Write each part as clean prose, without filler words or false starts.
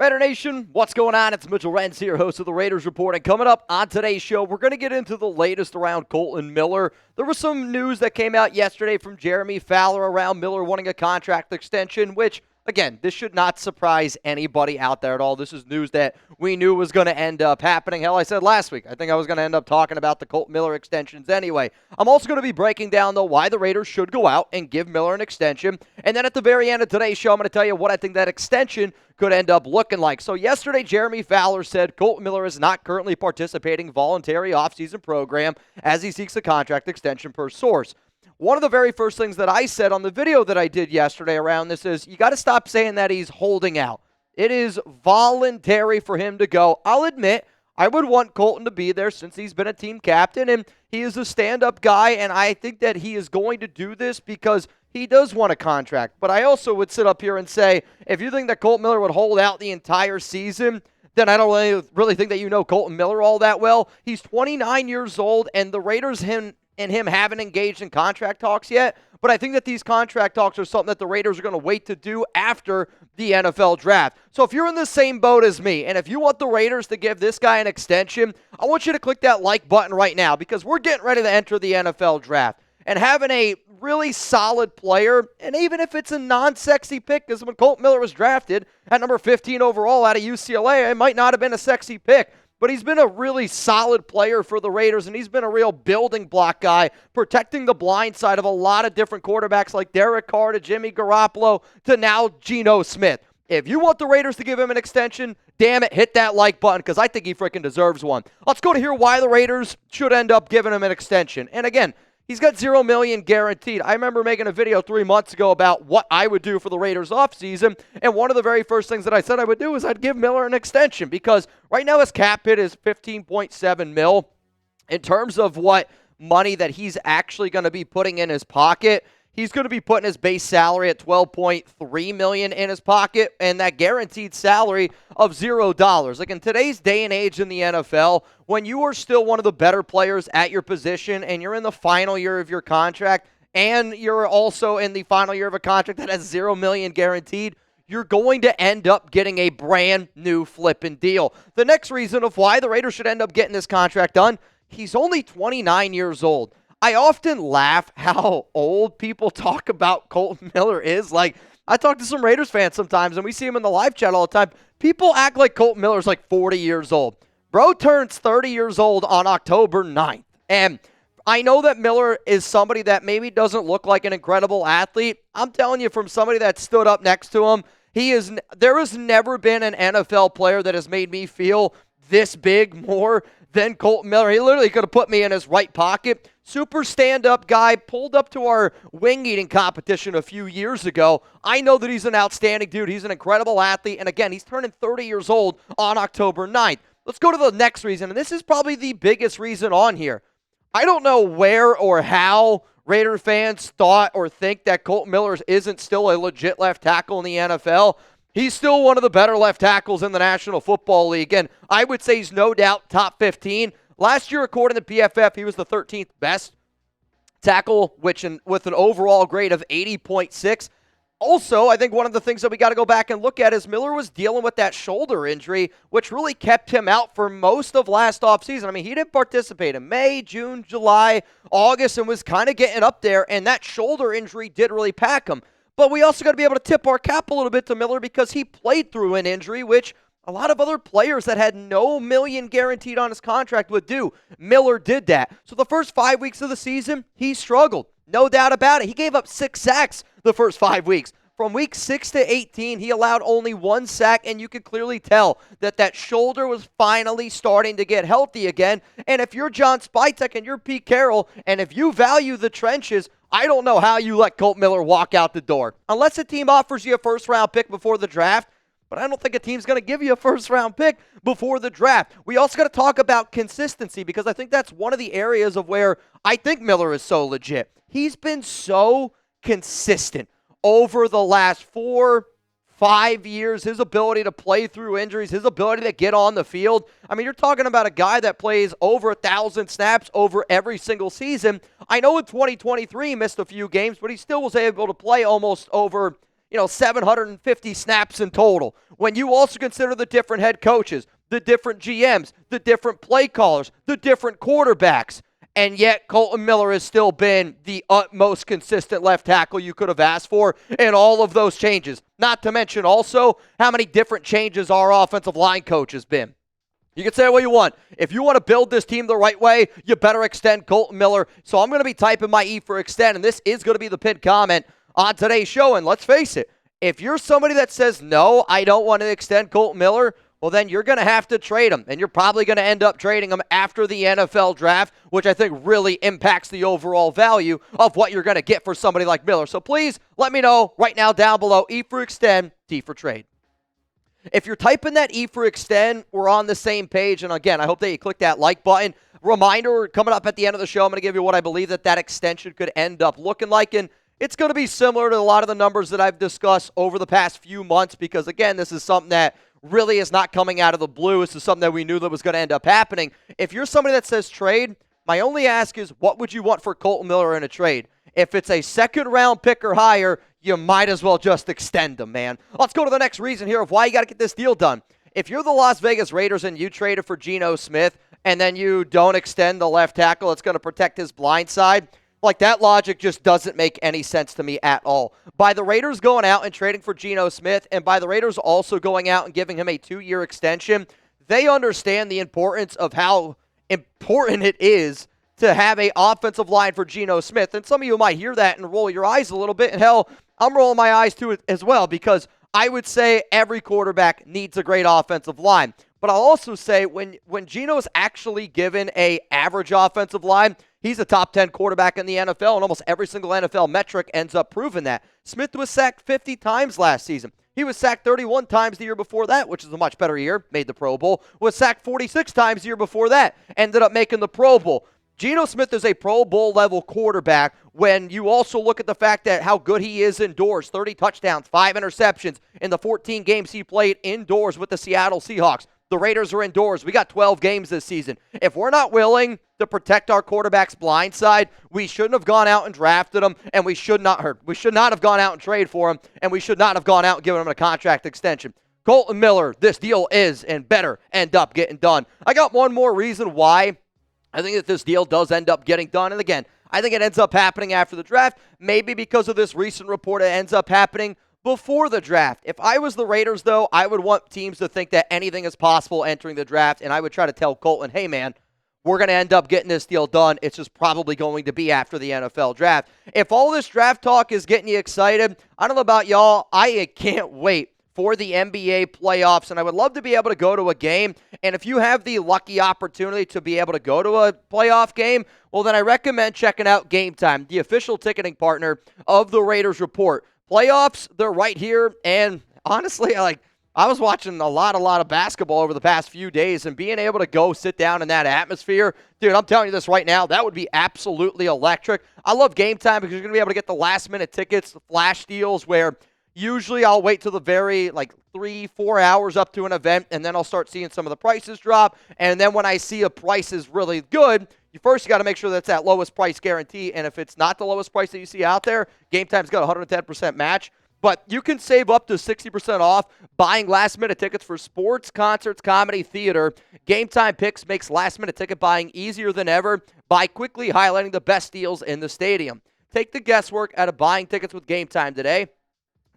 Raider Nation, what's going on? It's Mitchell Renz here, host of the Raiders Report. And coming up on today's show, we're going to get into the latest around Kolton Miller. There was some news that came out yesterday from Jeremy Fowler around Miller wanting a contract extension, which, again, this should not surprise anybody out there at all. This is news that we knew was going to end up happening. Hell, I said last week, I think I was going to end up talking about the Kolton Miller extensions anyway. I'm also going to be breaking down, though, why the Raiders should go out and give Miller an extension. And then at the very end of today's show, I'm going to tell you what I think that extension could end up looking like. So yesterday, Jeremy Fowler said Kolton Miller is not currently participating in voluntary offseason program as he seeks a contract extension per source. One of the very first things that I said on the video that I did yesterday around this is you got to stop saying that he's holding out. It is voluntary for him to go. I'll admit, I would want Kolton to be there since he's been a team captain, and he is a stand-up guy, and I think that he is going to do this because he does want a contract. But I also would sit up here and say, if you think that Kolton Miller would hold out the entire season, then I don't really think that you know Kolton Miller all that well. He's 29 years old, and the Raiders him haven't engaged in contract talks yet. But I think that these contract talks are something that the Raiders are going to wait to do after the NFL draft. So if you're in the same boat as me, and if you want the Raiders to give this guy an extension, I want you to click that like button right now because we're getting ready to enter the NFL draft. And having a really solid player, and even if it's a non-sexy pick, because when Kolton Miller was drafted at number 15 overall out of UCLA, it might not have been a sexy pick. But he's been a really solid player for the Raiders, and he's been a real building block guy, protecting the blind side of a lot of different quarterbacks like Derek Carr to Jimmy Garoppolo to now Geno Smith. If you want the Raiders to give him an extension, damn it, hit that like button because I think he freaking deserves one. Let's go to hear why the Raiders should end up giving him an extension. And again, he's got $0 million guaranteed. I remember making a video 3 months ago about what I would do for the Raiders offseason, and one of the very first things that I said I would do is I'd give Miller an extension because right now his cap hit is $15.7 million. In terms of what money that he's actually going to be putting in his pocket, he's going to be putting his base salary at $12.3 million in his pocket and that guaranteed salary of $0. Like in today's day and age in the NFL, when you are still one of the better players at your position and you're in the final year of your contract and you're also in the final year of a contract that has $0 million guaranteed, you're going to end up getting a brand new flipping deal. The next reason of why the Raiders should end up getting this contract done, he's only 29 years old. I often laugh how old people talk about Kolton Miller is. Like, I talk to some Raiders fans sometimes, and we see him in the live chat all the time. People act like Kolton Miller's like 40 years old. Bro turns 30 years old on October 9th. And I know that Miller is somebody that maybe doesn't look like an incredible athlete. I'm telling you, from somebody that stood up next to him, there has never been an NFL player that has made me feel this big more than Kolton Miller. He literally could have put me in his right pocket. Super stand-up guy, pulled up to our wing-eating competition a few years ago. I know that he's an outstanding dude. He's an incredible athlete. And again, he's turning 30 years old on October 9th. Let's go to the next reason, and this is probably the biggest reason on here. I don't know where or how Raider fans thought or think that Kolton Miller isn't still a legit left tackle in the NFL. He's still one of the better left tackles in the National Football League, and I would say he's no doubt top 15. Last year, according to PFF, he was the 13th best tackle, with an overall grade of 80.6. Also, I think one of the things that we got to go back and look at is Miller was dealing with that shoulder injury, which really kept him out for most of last offseason. I mean, he didn't participate in May, June, July, August, and was kind of getting up there, and that shoulder injury did really pack him. But we also got to be able to tip our cap a little bit to Miller because he played through an injury, which a lot of other players that had no million guaranteed on his contract would do. Miller did that. So the first 5 weeks of the season, he struggled. No doubt about it. He gave up 6 sacks the first 5 weeks. From week 6 to 18, he allowed only 1 sack, and you could clearly tell that shoulder was finally starting to get healthy again. And if you're John Spytek and you're Pete Carroll, and if you value the trenches, I don't know how you let Kolton Miller walk out the door. Unless a team offers you a first-round pick before the draft, but I don't think a team's going to give you a first-round pick before the draft. We also got to talk about consistency because I think that's one of the areas of where I think Miller is so legit. He's been so consistent over the last 4-5 years, his ability to play through injuries, his ability to get on the field. I mean, you're talking about a guy that plays over 1,000 snaps over every single season. I know in 2023 he missed a few games, but he still was able to play almost over 750 snaps in total. When you also consider the different head coaches, the different GMs, the different play callers, the different quarterbacks, and yet Kolton Miller has still been the utmost consistent left tackle you could have asked for in all of those changes. Not to mention also how many different changes our offensive line coach has been. You can say what you want. If you want to build this team the right way, you better extend Kolton Miller. So I'm going to be typing my E for extend, and this is going to be the pinned comment on today's show. And let's face it, if you're somebody that says, no, I don't want to extend Kolton Miller, well, then you're going to have to trade him, and you're probably going to end up trading him after the NFL draft, which I think really impacts the overall value of what you're going to get for somebody like Miller. So please let me know right now down below, E for extend, T for trade. If you're typing that E for extend, we're on the same page. And again, I hope that you click that like button. Reminder, coming up at the end of the show, I'm going to give you what I believe that extension could end up looking like. And it's going to be similar to a lot of the numbers that I've discussed over the past few months because, again, this is something that really is not coming out of the blue. This is something that we knew that was going to end up happening. If you're somebody that says trade, my only ask is what would you want for Kolton Miller in a trade? If it's a second-round pick or higher, you might as well just extend them, man. Let's go to the next reason here of why you got to get this deal done. If you're the Las Vegas Raiders and you traded for Geno Smith and then you don't extend the left tackle, it's going to protect his blind side, like that logic just doesn't make any sense to me at all. By the Raiders going out and trading for Geno Smith and by the Raiders also going out and giving him a 2-year extension, they understand the importance of how important it is to have an offensive line for Geno Smith. And some of you might hear that and roll your eyes a little bit. And hell, I'm rolling my eyes to it as well because I would say every quarterback needs a great offensive line. But I'll also say when Geno's actually given a average offensive line, he's a top 10 quarterback in the NFL, and almost every single NFL metric ends up proving that. Smith was sacked 50 times last season. He was sacked 31 times the year before that, which is a much better year, made the Pro Bowl. Was sacked 46 times the year before that, ended up making the Pro Bowl. Geno Smith is a Pro Bowl level quarterback when you also look at the fact that how good he is indoors. 30 touchdowns, 5 interceptions in the 14 games he played indoors with the Seattle Seahawks. The Raiders are indoors. We got 12 games this season. If we're not willing to protect our quarterback's blind side, we shouldn't have gone out and drafted him, and we should not have gone out and traded for him, and we should not have gone out and given him a contract extension. Kolton Miller, this deal is and better end up getting done. I got one more reason why I think that this deal does end up getting done. And again, I think it ends up happening after the draft. Maybe because of this recent report, it ends up happening before the draft. If I was the Raiders, though, I would want teams to think that anything is possible entering the draft. And I would try to tell Kolton, hey, man, we're going to end up getting this deal done. It's just probably going to be after the NFL draft. If all this draft talk is getting you excited, I don't know about y'all, I can't wait for the NBA playoffs, and I would love to be able to go to a game. And if you have the lucky opportunity to be able to go to a playoff game, well, then I recommend checking out Gametime, the official ticketing partner of the Raiders Report. Playoffs, they're right here, and honestly, I was watching a lot of basketball over the past few days, and being able to go sit down in that atmosphere, dude, I'm telling you this right now, that would be absolutely electric. I love Gametime because you're going to be able to get the last-minute tickets, the flash deals where usually I'll wait till the very 3-4 hours up to an event, and then I'll start seeing some of the prices drop. And then when I see a price is really good, you got to make sure that's that lowest price guarantee. And if it's not the lowest price that you see out there, Gametime's got a 110% match. But you can save up to 60% off buying last-minute tickets for sports, concerts, comedy, theater. Gametime Picks makes last-minute ticket buying easier than ever by quickly highlighting the best deals in the stadium. Take the guesswork out of buying tickets with Gametime today.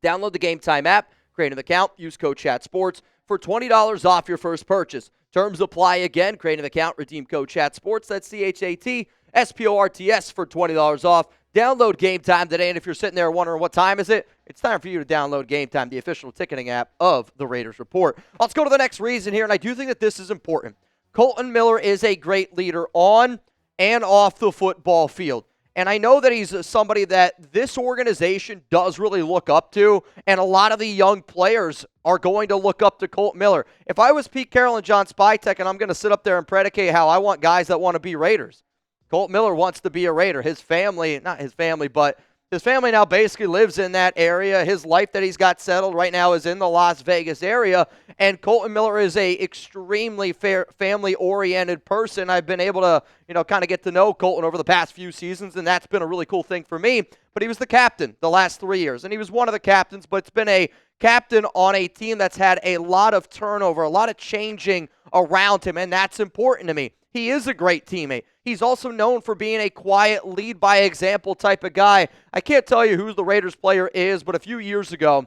Download the Gametime app, create an account, use code CHATSPORTS for $20 off your first purchase. Terms apply again. Create an account, redeem code CHATSPORTS. That's CHATSPORTS for $20 off. Download Gametime today, and if you're sitting there wondering what time is it, it's time for you to download Gametime, the official ticketing app of the Raiders Report. Let's go to the next reason here, and I do think that this is important. Kolton Miller is a great leader on and off the football field. And I know that he's somebody that this organization does really look up to, and a lot of the young players are going to look up to Kolton Miller. If I was Pete Carroll and John Spytek, and I'm going to sit up there and predicate how I want guys that want to be Raiders, Kolton Miller wants to be a Raider. His family, not his family, but His family now basically lives in that area. His life that he's got settled right now is in the Las Vegas area. And Kolton Miller is a extremely family-oriented person. I've been able to, kind of get to know Kolton over the past few seasons, and that's been a really cool thing for me. But he was the captain the last 3 years, and he was one of the captains, but it's been a captain on a team that's had a lot of turnover, a lot of changing around him, and that's important to me. He is a great teammate. He's also known for being a quiet, lead-by-example type of guy. I can't tell you who the Raiders player is, but a few years ago,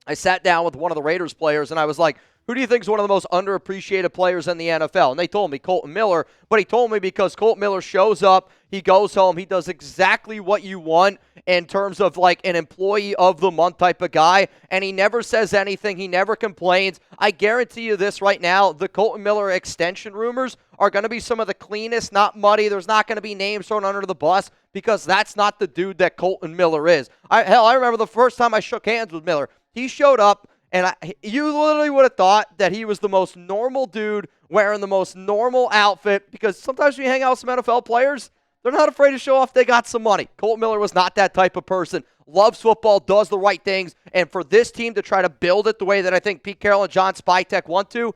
I sat down with one of the Raiders players, and I was like, who do you think is one of the most underappreciated players in the NFL? And they told me Kolton Miller, but he told me because Kolton Miller shows up, he goes home, he does exactly what you want in terms of like an employee of the month type of guy, and he never says anything, he never complains. I guarantee you this right now, the Kolton Miller extension rumors are going to be some of the cleanest, not muddy. There's not going to be names thrown under the bus because that's not the dude that Kolton Miller is. I remember the first time I shook hands with Miller. He showed up, and you literally would have thought that he was the most normal dude wearing the most normal outfit because sometimes when you hang out with some NFL players, they're not afraid to show off they got some money. Kolton Miller was not that type of person. Loves football, does the right things, and for this team to try to build it the way that I think Pete Carroll and John Spytek want to,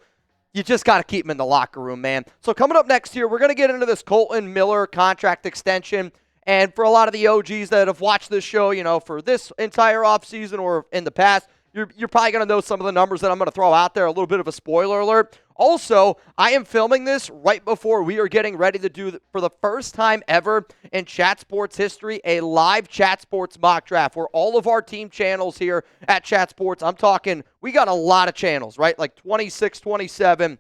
you just got to keep him in the locker room, man. So coming up next year, we're going to get into this Kolton Miller contract extension. And for a lot of the OGs that have watched this show, for this entire offseason or in the past, you're probably going to know some of the numbers that I'm going to throw out there, a little bit of a spoiler alert. Also, I am filming this right before we are getting ready to do, for the first time ever in Chat Sports history, a live Chat Sports mock draft where all of our team channels here at Chat Sports, I'm talking, we got a lot of channels, right? Like 26, 27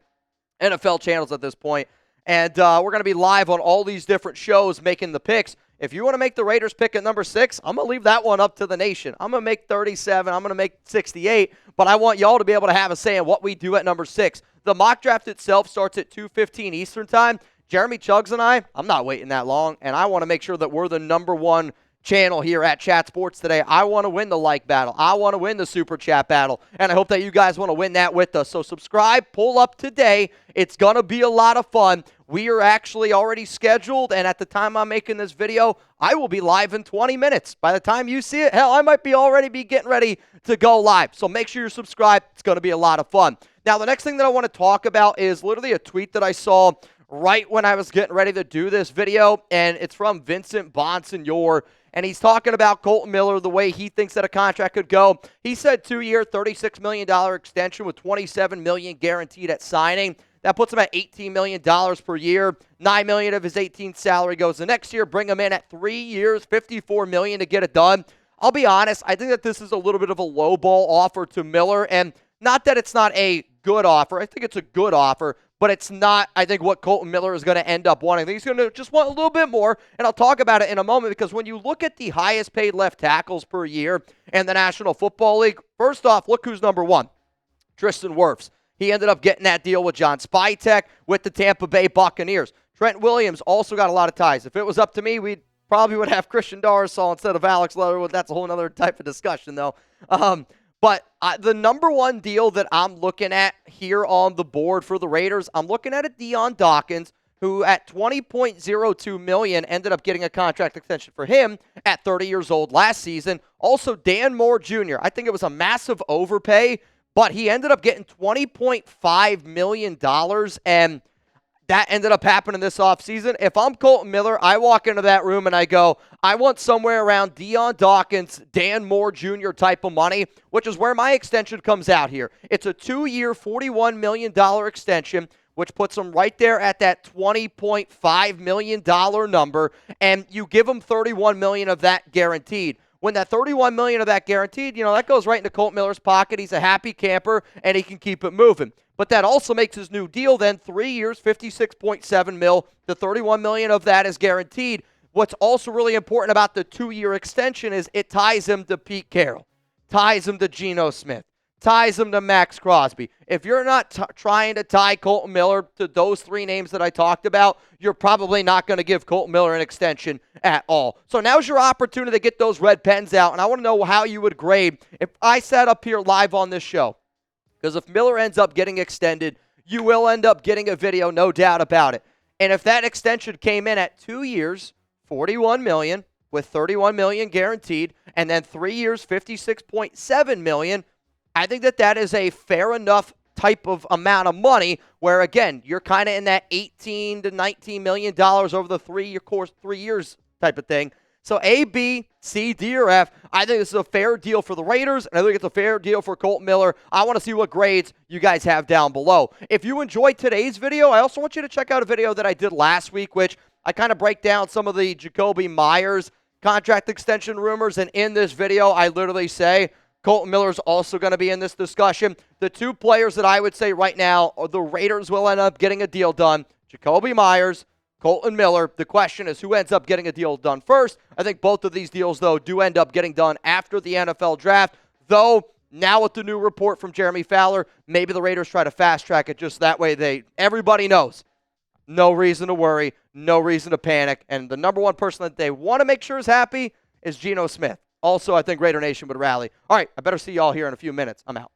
NFL channels at this point. And we're going to be live on all these different shows making the picks. If you want to make the Raiders pick at number 6, I'm going to leave that one up to the nation. I'm going to make 37. I'm going to make 68. But I want y'all to be able to have a say in what we do at number 6. The mock draft itself starts at 2:15 Eastern time. Jeremy Chuggs and I'm not waiting that long, and I want to make sure that we're the number one channel here at Chat Sports today. I want to win the like battle. I want to win the Super Chat battle, and I hope that you guys want to win that with us. So subscribe, pull up today. It's going to be a lot of fun. We are actually already scheduled, and at the time I'm making this video, I will be live in 20 minutes. By the time you see it, hell, I might be already getting ready to go live. So make sure you're subscribed. It's going to be a lot of fun. Now, the next thing that I want to talk about is literally a tweet that I saw right when I was getting ready to do this video, and it's from Vincent Bonsignor, and he's talking about Kolton Miller, the way he thinks that a contract could go. He said 2-year, $36 million extension with $27 million guaranteed at signing. That puts him at $18 million per year. $9 million of his 18th salary goes the next year. Bring him in at 3 years, $54 million to get it done. I'll be honest, I think that this is a little bit of a lowball offer to Miller, and not that it's not a good offer. I think it's a good offer, but it's not, I think, what Kolton Miller is going to end up wanting. I think he's going to just want a little bit more, and I'll talk about it in a moment, because when you look at the highest paid left tackles per year in the National Football League, first off, look who's number one. Tristan Wirfs. He ended up getting that deal with John Spytek with the Tampa Bay Buccaneers. Trent Williams also got a lot of ties. If it was up to me, we probably would have Christian Darrisaw instead of Alex Leatherwood. That's a whole other type of discussion, though. But the number one deal that I'm looking at here on the board for the Raiders, I'm looking at a Dion Dawkins, who at $20.02 million ended up getting a contract extension for him at 30 years old last season. Also, Dan Moore Jr., I think it was a massive overpay, but he ended up getting $20.5 million, and that ended up happening this offseason. If I'm Kolton Miller, I walk into that room and I go, I want somewhere around Dion Dawkins, Dan Moore Jr. type of money, which is where my extension comes out here. It's a 2-year, $41 million extension, which puts him right there at that $20.5 million number, and you give him $31 million of that guaranteed. When that $31 million of that guaranteed, that goes right into Kolton Miller's pocket. He's a happy camper, and he can keep it moving. But that also makes his new deal then 3 years, $56.7 million. The $31 million of that is guaranteed. What's also really important about the 2-year extension is it ties him to Pete Carroll, ties him to Geno Smith, ties him to Max Crosby. If you're not trying to tie Kolton Miller to those 3 names that I talked about, you're probably not going to give Kolton Miller an extension at all. So now's your opportunity to get those red pens out, and I want to know how you would grade if I sat up here live on this show. Because if Miller ends up getting extended, you will end up getting a video, no doubt about it. And if that extension came in at 2 years, $41 million, with $31 million guaranteed, and then 3 years, $56.7 million. I think that is a fair enough type of amount of money where, again, you're kind of in that $18 to $19 million over the 3-year course, 3 years type of thing. So A, B, C, D, or F, I think this is a fair deal for the Raiders, and I think it's a fair deal for Kolton Miller. I want to see what grades you guys have down below. If you enjoyed today's video, I also want you to check out a video that I did last week, which I kind of break down some of the Jakobi Meyers contract extension rumors, and in this video, I literally say Kolton Miller is also going to be in this discussion. The two players that I would say right now are the Raiders will end up getting a deal done, Jakobi Meyers, Kolton Miller. The question is who ends up getting a deal done first. I think both of these deals, though, do end up getting done after the NFL draft, though now with the new report from Jeremy Fowler, maybe the Raiders try to fast-track it just that way everybody knows. No reason to worry, no reason to panic, and the number one person that they want to make sure is happy is Geno Smith. Also, I think Raider Nation would rally. All right, I better see y'all here in a few minutes. I'm out.